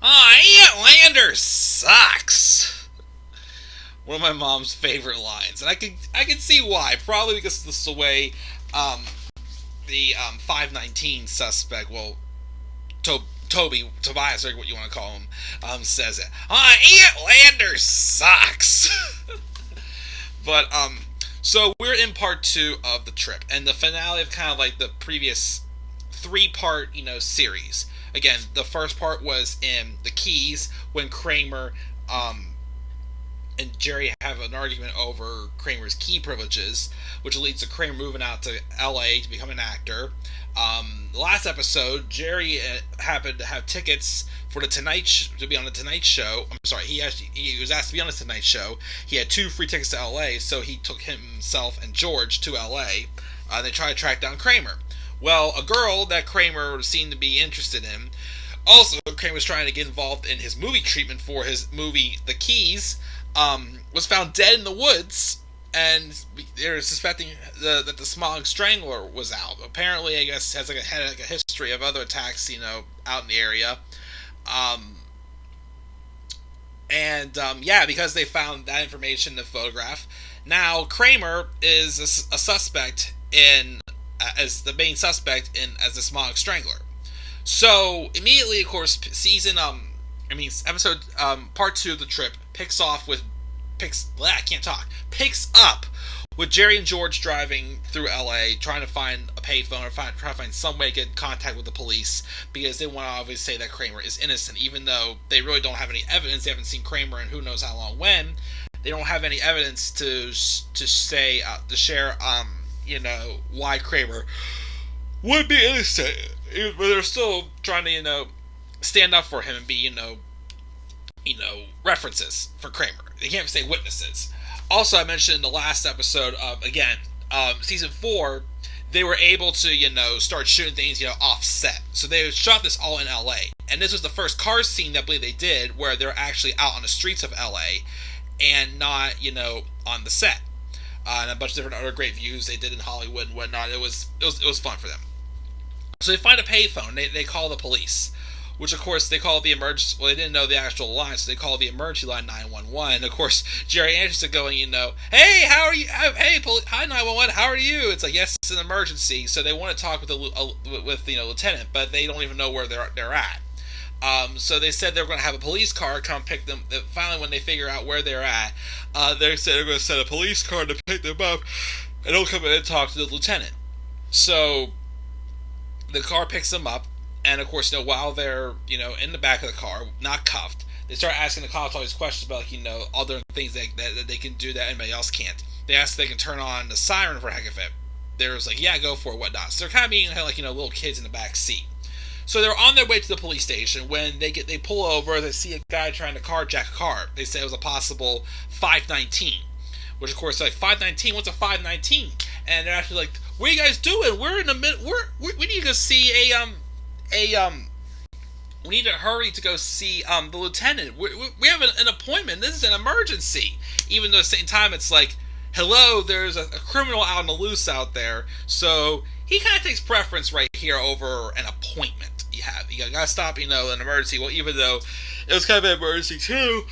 Lander sucks. One of my mom's favorite lines, and I can see why. Probably because this is the way the 519 suspect, well, Tobias, or what you want to call him, says it. Lander sucks. But so we're in part 2 of the trip, and the finale of kind of like the previous 3-part, series. Again, the first part was in the Keys when Kramer and Jerry have an argument over Kramer's key privileges, which leads to Kramer moving out to L.A. to become an actor. The last episode, Jerry happened to have tickets for the to be on the Tonight Show. I'm sorry, he was asked to be on the Tonight Show. He had 2 free tickets to L.A., so he took himself and George to L.A. They tried to track down Kramer. Well, a girl that Kramer seemed to be interested in. Also, Kramer was trying to get involved in his movie treatment for his movie The Keys. Was found dead in the woods, and they're suspecting that the Smiling Strangler was out. Apparently, I guess had a history of other attacks, out in the area. Because they found that information in the photograph, now Kramer is a suspect as the main suspect as the Smiling Strangler. So immediately, of course, episode part 2 of the trip picks up with Jerry and George driving through LA, trying to find a payphone or trying to find some way to get in contact with the police, because they want to obviously say that Kramer is innocent, even though they really don't have any evidence. They haven't seen Kramer in who knows how long when. They don't have any evidence to share why Kramer would be innocent, but they're still trying to stand up for him and be references for Kramer. They can't say witnesses. Also, I mentioned in the last episode of season 4, they were able to start shooting things off set. So they shot this all in LA, and this was the first car scene that I believe they did where they're actually out on the streets of LA and not on the set. And a bunch of different other great views they did in Hollywood and whatnot. It was fun for them. So they find a payphone. They call the police, which of course they call the emergency. Well, they didn't know the actual line, so they call the emergency line 911. And of course, Jerry Anderson going, hey, how are you? Hey, hi 911, how are you? It's like, yes, it's an emergency. So they want to talk with the lieutenant, but they don't even know where they're at. So they said they were going to have a police car come pick them. Finally, when they figure out where they're at, they said they're going to send a police car to pick them up, and they'll come in and talk to the lieutenant. So the car picks them up, and of course, while they're in the back of the car, not cuffed, they start asking the cops all these questions about other things that they can do that anybody else can't. They ask if they can turn on the siren for a heck of it. They're just like, yeah, go for it, whatnot. So they're kind of being like little kids in the back seat. So they're on their way to the police station when they pull over. They see a guy trying to carjack a car. They say it was a possible 519, which of course like 519. What's a 519? And they're actually like, "What are you guys doing? We're in the mid. We need to go see we need to hurry to go see the lieutenant. We have an appointment. This is an emergency." Even though at the same time it's like, hello, there's a criminal out on the loose out there. So he kind of takes preference right here over an appointment. You gotta stop, an emergency. Well, even though it was kind of an emergency too,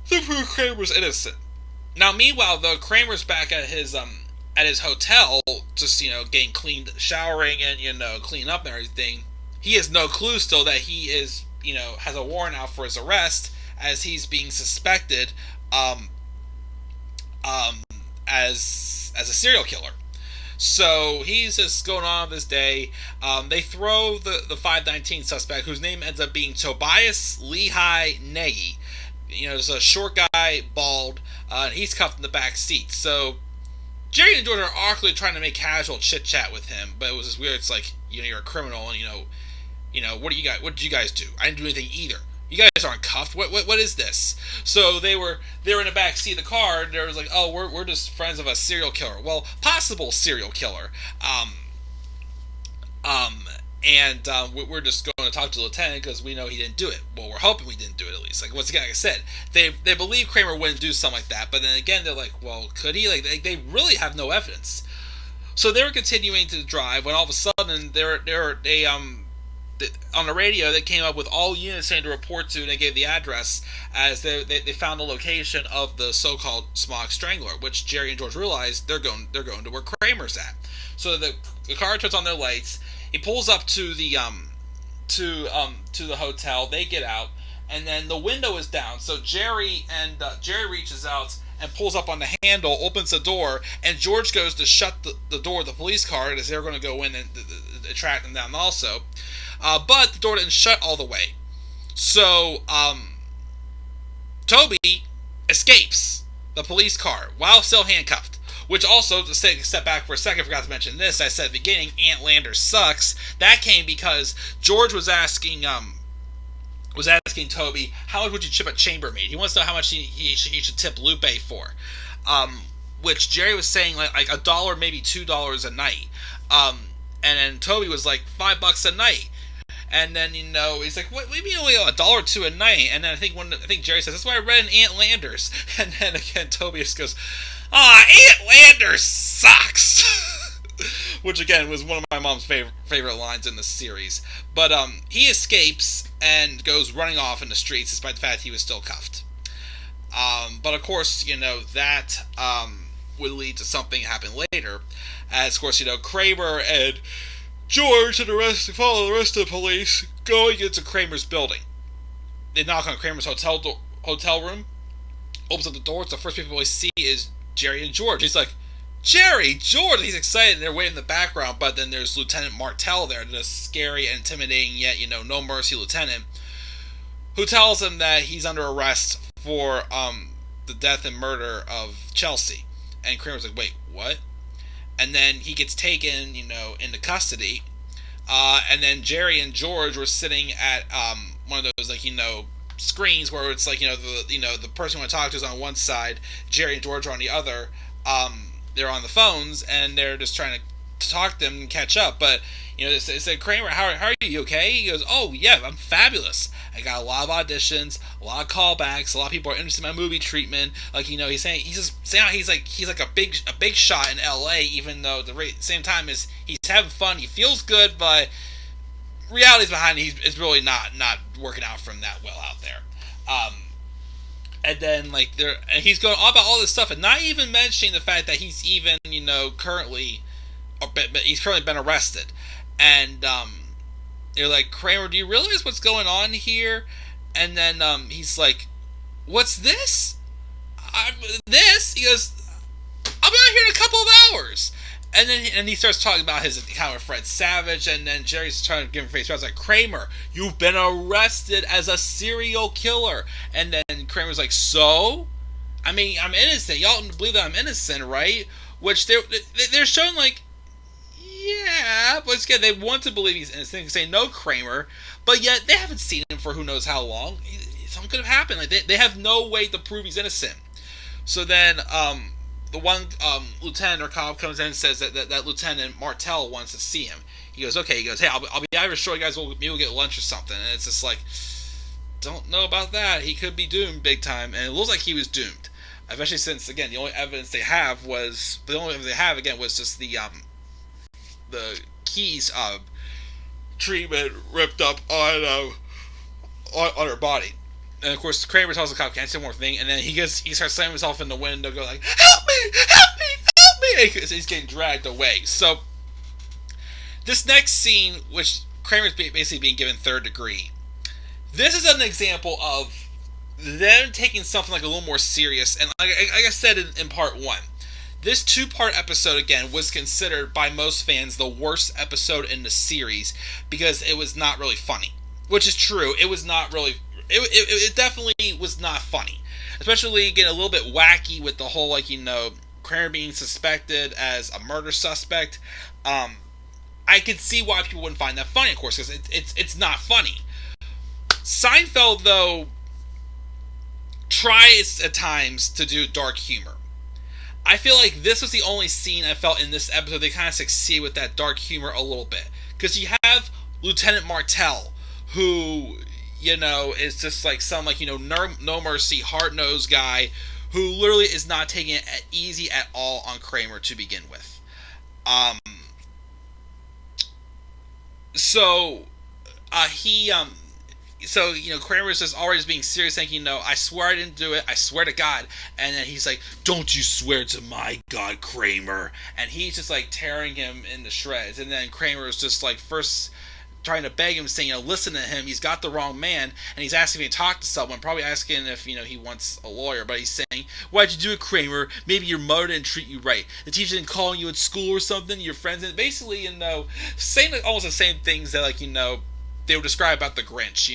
to prove Kramer's innocent. Now, meanwhile, though, Kramer's back at his hotel, just getting cleaned, showering, and cleaning up and everything. He has no clue still that he is has a warrant out for his arrest, as he's being suspected as a serial killer. So he's just going on with his day. They throw the 519 suspect, whose name ends up being Tobias Lehigh Nagy. There's a short guy, bald. He's cuffed in the back seat. So Jerry and George are awkwardly trying to make casual chit chat with him, but it was just weird. It's like, you're a criminal, and what did you guys do? I didn't do anything either. You guys aren't cuffed. What is this? So they were in the back seat of the car, and they was like, oh, we're just friends of a serial killer. Well, possible serial killer. We're just going to talk to the lieutenant because we know he didn't do it. Well, we're hoping we didn't do it at least. Like, once again, like I said, they believe Kramer wouldn't do something like that, but then again, they're like, well, could he? Like, they really have no evidence. So they were continuing to drive when all of a sudden they on the radio, they came up with all units saying to report to, and they gave the address as they found the location of the so-called Smog Strangler, which Jerry and George realized they're going to where Kramer's at. So the car turns on their lights. He pulls up to the hotel. They get out, and then the window is down. So Jerry reaches out and pulls up on the handle, opens the door, and George goes to shut the door of the police car as they're going to go in and track them down also. But the door didn't shut all the way. So Toby escapes the police car while still handcuffed. Which also, to take a step back for a second, I forgot to mention this. I said at the beginning, Aunt Lander sucks. That came because George was asking Toby, how much would you tip a chambermaid? He wants to know how much he should tip Lupe for. Which Jerry was saying like $1, maybe $2 a night. And then Toby was like $5 a night. And then, he's like, what, maybe only $1 or $2 a night. And then I think Jerry says, that's why I read in Aunt Landers. And then again, Toby just goes, Aunt Landers sucks. Which again was one of my mom's favorite lines in the series. But he escapes and goes running off in the streets despite the fact he was still cuffed. But of course, that would lead to something happening later. As of course, Kramer and George and follow the rest of the police going into Kramer's building. They knock on Kramer's hotel room, opens up the door. So the first people we see is Jerry and George. He's like, Jerry, George! He's excited, and they're waiting in the background, but then there's Lieutenant Martell there, this scary and intimidating, yet, no mercy lieutenant, who tells him that he's under arrest for the death and murder of Chelsea. And Kramer's like, wait, what? And then he gets taken, into custody, and then Jerry and George were sitting at one of those, screens where it's like, the person you want to talk to is on one side, Jerry and George are on the other. They're on the phones, and they're just trying to talk to them and catch up. But, they said, Kramer, how are you okay? He goes, oh, yeah, I'm fabulous. I got a lot of auditions, a lot of callbacks, a lot of people are interested in my movie treatment. Like, he's saying, he's like a big shot in L.A., even though at the same time is he's having fun, he feels good, but reality's behind it, it's really not working out for him that well out there. And then, and he's going on about all this stuff, and not even mentioning the fact that he's even, currently been arrested. And, you're like, Kramer, do you realize what's going on here? And then, he's like, what's this? He goes, I'll be out here in a couple of hours. And then he starts talking about his encounter with Fred Savage, and then Jerry's trying to give him face. I was like, Kramer, you've been arrested as a serial killer. And then Kramer's like, so? I mean, I'm innocent. Y'all don't believe that I'm innocent, right? Which they're showing like, yeah, but again, they want to believe he's innocent. They say, no, Kramer, but yet they haven't seen him for who knows how long. Something could have happened. Like they have no way to prove he's innocent. So then, the one lieutenant or cop comes in and says that Lieutenant Martell wants to see him. He goes, okay. He goes, hey, I'll be either sure you guys maybe we'll get lunch or something. And it's just like, don't know about that. He could be doomed big time, and it looks like he was doomed. Especially since again the only evidence they have was just the keys treatment ripped up on her body. And of course, Kramer tells the cop, can't say one more thing, and then he starts slamming himself in the window, go like, help me! And he's getting dragged away. So, this next scene, which Kramer's basically being given third degree, this is an example of them taking something like a little more serious, and like I said in part one, this 2-part episode, again, was considered by most fans the worst episode in the series, because it was not really funny. Which is true, it was not really... It definitely was not funny. Especially getting a little bit wacky with the whole, Kramer being suspected as a murder suspect. I could see why people wouldn't find that funny, of course, because it's not funny. Seinfeld, though, tries at times to do dark humor. I feel like this was the only scene I felt in this episode they kind of succeed with that dark humor a little bit. Because you have Lieutenant Martell, who... is just like some no mercy, hard-nosed guy who literally is not taking it easy at all on Kramer to begin with. So He so Kramer's just always being serious, thinking, I swear I didn't do it. I swear to God. And then he's like, "Don't you swear to my God, Kramer!" And he's just like tearing him into shreds. And then Kramer is just like first trying to beg him, saying, listen to him. He's got the wrong man, and he's asking if he can talk to someone. Probably asking if he wants a lawyer. But he's saying, "Why'd you do it, Kramer? Maybe your mother didn't treat you right. The teacher didn't call you at school or something. Your friends." And basically, saying almost the same things that they would describe about the Grinch.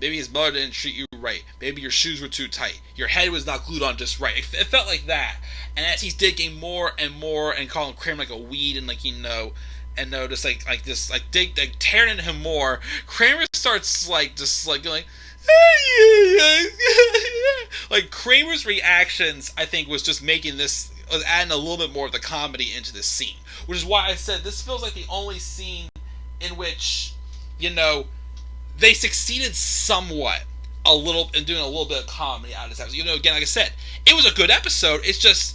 Maybe his mother didn't treat you right. Maybe your shoes were too tight. Your head was not glued on just right. It felt like that. And as he's digging more and more and calling Kramer like a weed and just tearing into him more, Kramer starts going like Kramer's reactions, I think, was adding a little bit more of the comedy into this scene, which is why I said this feels like the only scene in which they succeeded somewhat a little in doing a little bit of comedy out of this episode. Again, like I said, it was a good episode. It's just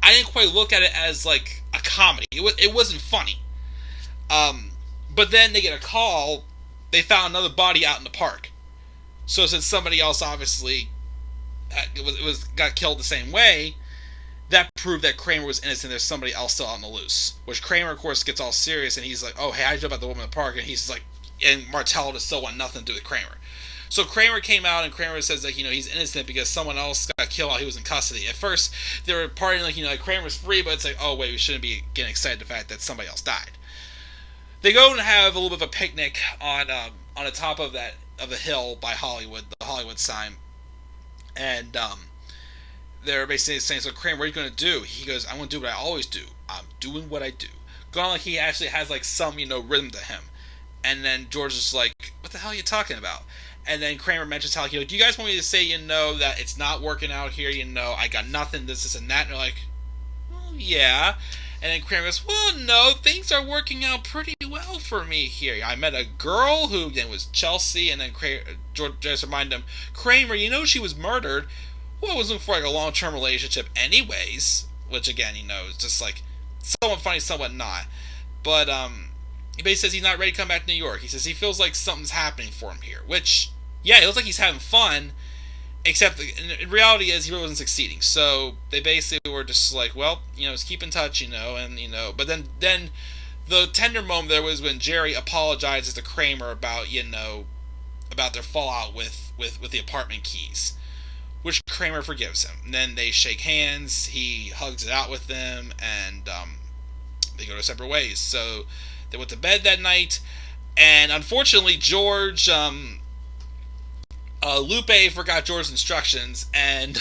I didn't quite look at it as like a comedy. It wasn't funny. But then they get a call. They found another body out in the park. So since somebody else obviously got killed the same way, that proved that Kramer was innocent. There's somebody else still out on the loose. Which Kramer, of course, gets all serious, and he's like, "Oh, hey, I know about the woman in the park," and he's like, and Martell just still want nothing to do with Kramer. So Kramer came out, and Kramer says that he's innocent because someone else got killed while he was in custody. At first, they were partying like Kramer's free, but it's like, oh wait, we shouldn't be getting excited the fact that somebody else died. They go and have a little bit of a picnic on the top of the hill by Hollywood, the Hollywood sign, and they're basically saying, "So Kramer, what are you going to do?" He goes, "I'm going to do what I always do. I'm doing what I do." Going like he actually has like some rhythm to him. And then George is like, "What the hell are you talking about?" And then Kramer mentions how, "Do you guys want me to say, that it's not working out here? I got nothing, this, and that." And they're like, "Well, yeah." And then Kramer goes, "Well, no, things are working out pretty well for me here. I met a girl who then was Chelsea." And then George just reminded him, "Kramer, she was murdered." Well, it wasn't for like a long-term relationship anyways. Which, again, is just like somewhat funny, somewhat not. But, he basically says he's not ready to come back to New York. He says he feels like something's happening for him here. Which, yeah, it looks like he's having fun. Except in reality is he really wasn't succeeding. So they basically were just like, well, let's keep in touch, But then the tender moment there was when Jerry apologizes to Kramer about their fallout with the apartment keys, which Kramer forgives him. And then they shake hands. He hugs it out with them, and they go their separate ways. So they went to bed that night, and unfortunately, George. Lupe forgot George's instructions, and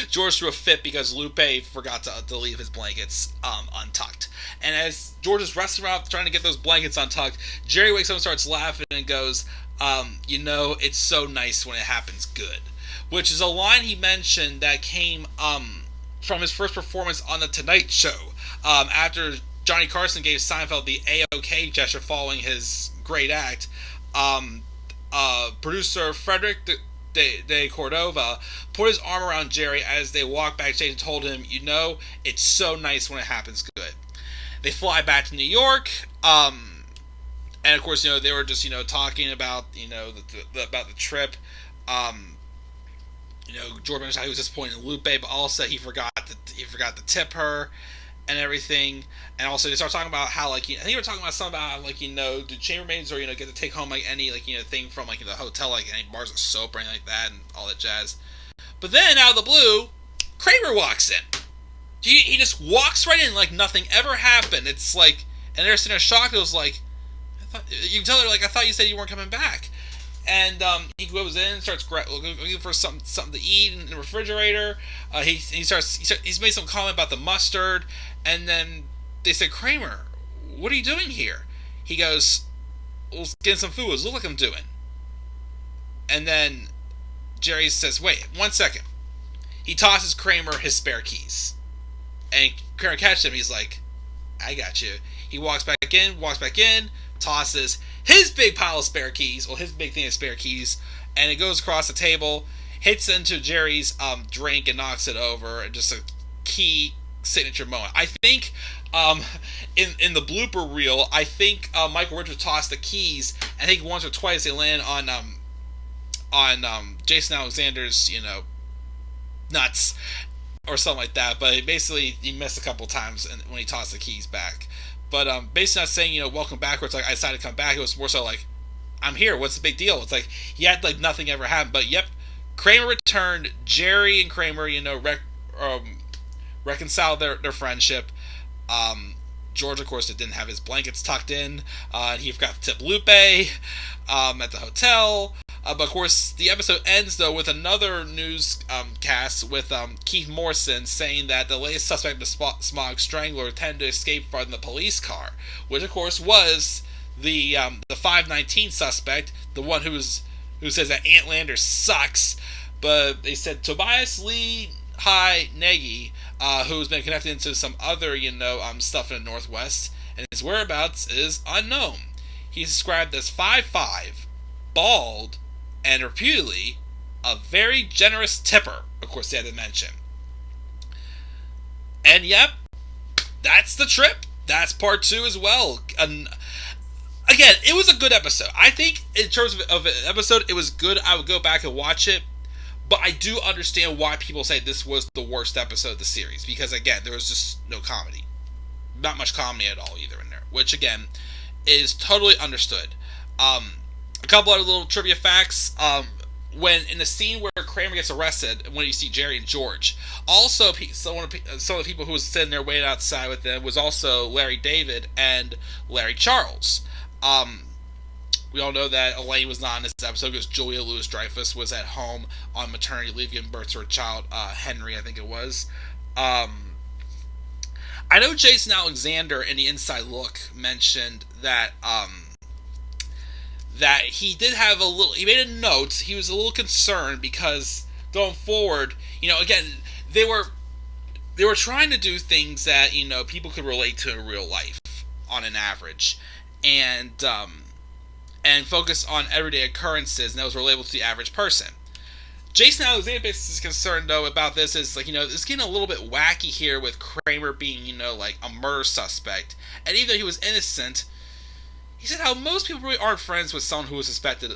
George threw a fit because Lupe forgot to leave his blankets untucked. And as George is wrestling around trying to get those blankets untucked, Jerry wakes up and starts laughing and goes, "It's so nice when it happens good," which is a line he mentioned that came from his first performance on The Tonight Show after Johnny Carson gave Seinfeld the A-OK gesture following his great act. Producer Frederick de Cordova put his arm around Jerry as they walked backstage and told him, "It's so nice when it happens good." They fly back to New York, and of course, they were just, talking about, about the trip. George mentioned how he was disappointed in Lupe, but also he forgot to tip her and everything. And also they start talking about how, I think they were talking about something about, do chambermaids or, get to take home, any, thing from, the hotel, any bars of soap or anything like that and all that jazz. But then, out of the blue, Kramer walks in. He just walks right in like nothing ever happened. It's like, and they're sitting there shocked. It was like, you can tell her, I thought you said you weren't coming back. And he goes in and starts looking for something to eat in the refrigerator. He's made some comment about the mustard, and then they said, "Kramer, what are you doing here?" He goes, "Well, getting some food. What does it look like I'm doing?" And then Jerry says, "Wait, 1 second." He tosses Kramer his spare keys, and Kramer catches him. He's like, "I got you." He walks back in, tosses his big pile of spare keys, his big thing of spare keys, and it goes across the table, hits into Jerry's drink and knocks it over, and just a key signature moment. I think in the blooper reel, I think Michael Richards tossed the keys. I think once or twice they land on Jason Alexander's nuts or something like that. But basically he missed a couple times when he tossed the keys back. But basically not saying welcome back, where it's like I decided to come back. It was more so like I'm here. What's the big deal? It's like he had like nothing ever happened. But yep, Kramer returned. Jerry and Kramer reconciled their friendship. George, of course, didn't have his blankets tucked in. He forgot to tip Lupe at the hotel. But of course, the episode ends though with another newscast with Keith Morrison saying that the latest suspect, the Smog Strangler, intended to escape from the police car, which of course was the 519 suspect, the one who says that Antlander sucks. But they said Tobias Lee High Nagy, who's been connected into some other stuff in the Northwest, and his whereabouts is unknown. He's described as 5'5", bald, and reputedly a very generous tipper. Of course, they had to mention. And yep, that's the trip. That's part 2 as well. Again, it was a good episode. I think in terms of an episode, it was good. I would go back and watch it. But I do understand why people say this was the worst episode of the series. Because, again, there was just no comedy. Not much comedy at all either in there. Which, again, is totally understood. A couple other little trivia facts. When in the scene where Kramer gets arrested, when you see Jerry and George, also some of the people who was sitting there waiting outside with them was also Larry David and Larry Charles. We all know that Elaine was not in this episode because Julia Louis-Dreyfus was at home on maternity leave giving birth to her child, Henry, I think it was. I know Jason Alexander in the Inside Look mentioned that that he did have he made a note, he was a little concerned because going forward, again, they were trying to do things that, people could relate to in real life on an average, and focus on everyday occurrences, and that was relatable to the average person. Jason Alexander is concerned, though, about this is, it's getting a little bit wacky here with Kramer being, like a murder suspect, and even though he was innocent, he said how most people really aren't friends with someone who's suspected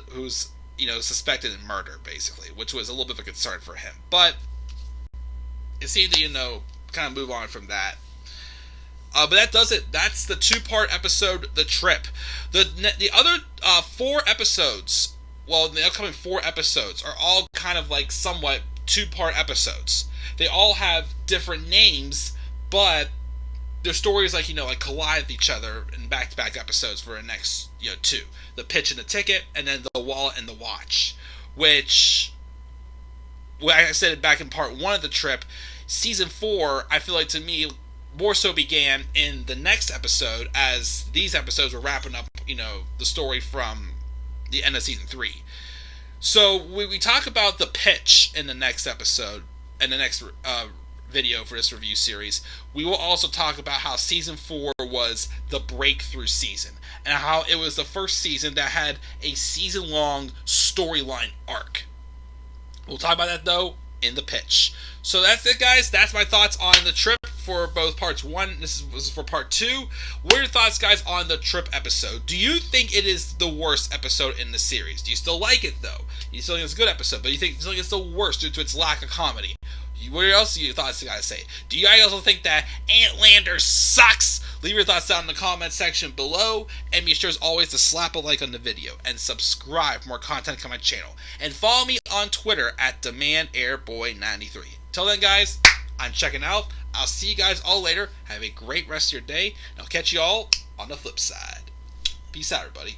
in murder, basically, which was a little bit of a concern for him. But it seemed to, kind of move on from that. But that does it. That's the 2-part episode, The Trip. The other 4 episodes, the upcoming 4 episodes, are all kind of like somewhat 2-part episodes. They all have different names, but their stories collide with each other in back-to-back episodes for the next 2. The Pitch and the Ticket, and then The Wallet and the Watch. Which, like I said back in part 1 of The Trip, season 4, I feel like to me, more so began in the next episode, as these episodes were wrapping up, the story from the end of season 3. So we talk about The Pitch in the next episode, and the next video for this review series. We will also talk about how season 4 was the breakthrough season, and how it was the first season that had a season-long storyline arc. We'll talk about that, though, in The Pitch. So that's it, guys. That's my thoughts on The Trip for both parts 1. This was for part 2. What are your thoughts, guys, on The Trip episode? Do you think it is the worst episode in the series? Do you still like it, though? You still think it's a good episode, but you think it's the worst due to its lack of comedy? What else are your thoughts, guys, say? Do you guys also think that Antlander sucks? Leave your thoughts down in the comment section below, and be sure as always to slap a like on the video, and subscribe for more content on my channel. And follow me on Twitter at DemandAirBoy93. Till then, guys, I'm checking out. I'll see you guys all later. Have a great rest of your day, and I'll catch you all on the flip side. Peace out, everybody.